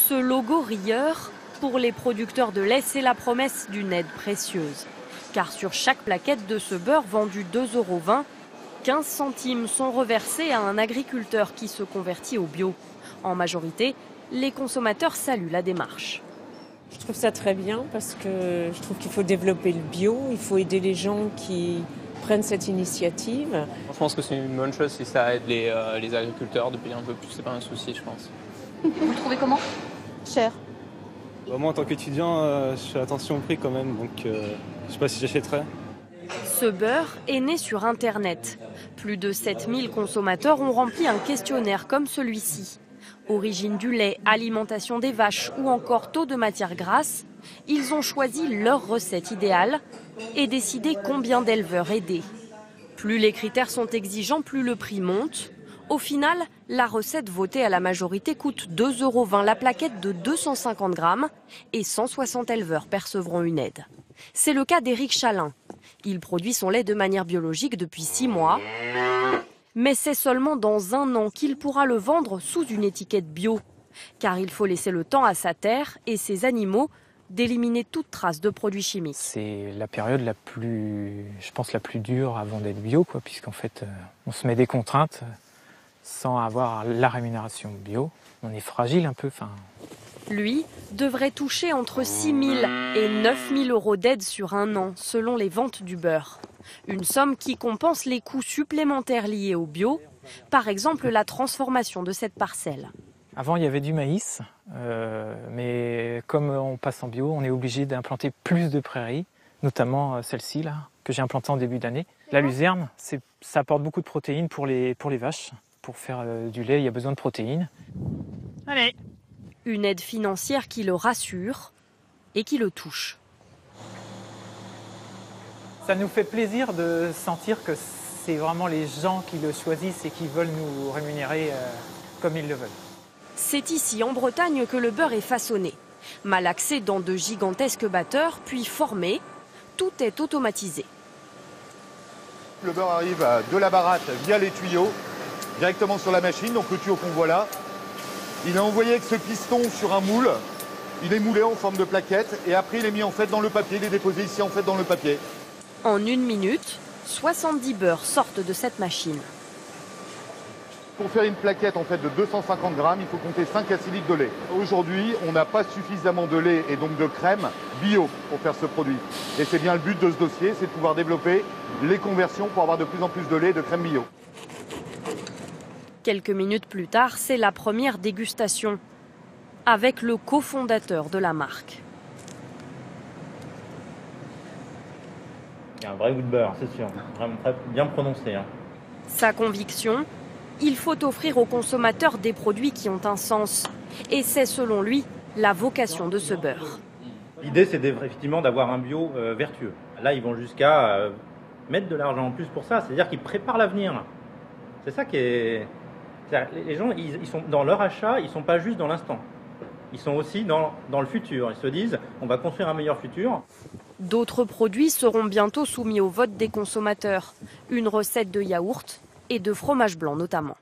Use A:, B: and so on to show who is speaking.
A: Ce logo rieur, pour les producteurs de lait, c'est la promesse d'une aide précieuse. Car sur chaque plaquette de ce beurre vendu 2,20 €, 15 centimes sont reversés à un agriculteur qui se convertit au bio. En majorité, les consommateurs saluent la démarche.
B: Je trouve ça très bien parce que je trouve qu'il faut développer le bio, il faut aider les gens qui prennent cette initiative.
C: Je pense que c'est une bonne chose si ça aide les agriculteurs de payer un peu plus, c'est pas un souci je pense.
D: Vous le trouvez comment?
E: Cher.
F: Moi en tant qu'étudiant, je fais attention au prix quand même, donc je sais pas si j'achèterais.
A: Ce beurre est né sur Internet. Plus de 7000 consommateurs ont rempli un questionnaire comme celui-ci. Origine du lait, alimentation des vaches ou encore taux de matière grasse, ils ont choisi leur recette idéale et décidé combien d'éleveurs aider. Plus les critères sont exigeants, plus le prix monte. Au final, la recette votée à la majorité coûte 2,20 € la plaquette de 250 grammes et 160 éleveurs percevront une aide. C'est le cas d'Éric Chalin. Il produit son lait de manière biologique depuis 6 mois. Mais c'est seulement dans 1 an qu'il pourra le vendre sous une étiquette bio. Car il faut laisser le temps à sa terre et ses animaux d'éliminer toute trace de produits chimiques.
G: C'est la période la plus dure avant d'être bio, puisqu'en fait, on se met des contraintes sans avoir la rémunération bio. On est fragile un peu.
A: Lui devrait toucher entre 6 000 et 9 000 € d'aide sur 1 an, selon les ventes du beurre. Une somme qui compense les coûts supplémentaires liés au bio, par exemple la transformation de cette parcelle.
G: Avant, il y avait du maïs, mais comme on passe en bio, on est obligé d'implanter plus de prairies, notamment celle-ci là, que j'ai implantée en début d'année. La luzerne, ça apporte beaucoup de protéines pour les vaches. Pour faire du lait, il y a besoin de protéines.
A: Allez. Une aide financière qui le rassure et qui le touche.
G: Ça nous fait plaisir de sentir que c'est vraiment les gens qui le choisissent et qui veulent nous rémunérer comme ils le veulent.
A: C'est ici, en Bretagne, que le beurre est façonné. Malaxé dans de gigantesques batteurs, puis formé, tout est automatisé.
H: Le beurre arrive de la baratte via les tuyaux, directement sur la machine, donc le tuyau qu'on voit là. Il est envoyé avec ce piston sur un moule, il est moulé en forme de plaquette et après il est mis en fait dans le papier, il est déposé ici en fait dans le papier.
A: En 1 minute, 70 beurres sortent de cette machine.
H: Pour faire une plaquette en fait de 250 grammes, il faut compter 5 à 6 litres de lait. Aujourd'hui, on n'a pas suffisamment de lait et donc de crème bio pour faire ce produit. Et c'est bien le but de ce dossier, c'est de pouvoir développer les conversions pour avoir de plus en plus de lait et de crème bio.
A: Quelques minutes plus tard, c'est la première dégustation avec le cofondateur de la marque.
I: Il y a un vrai goût de beurre, c'est sûr. Vraiment très bien prononcé.
A: Sa conviction, il faut offrir aux consommateurs des produits qui ont un sens. Et c'est selon lui la vocation de ce beurre.
I: L'idée, c'est effectivement d'avoir un bio vertueux. Là, ils vont jusqu'à mettre de l'argent en plus pour ça. C'est-à-dire qu'ils préparent l'avenir. C'est ça qui est... Les gens, ils sont dans leur achat, ils ne sont pas juste dans l'instant. Ils sont aussi dans le futur. Ils se disent, on va construire un meilleur futur.
A: D'autres produits seront bientôt soumis au vote des consommateurs. Une recette de yaourt et de fromage blanc notamment.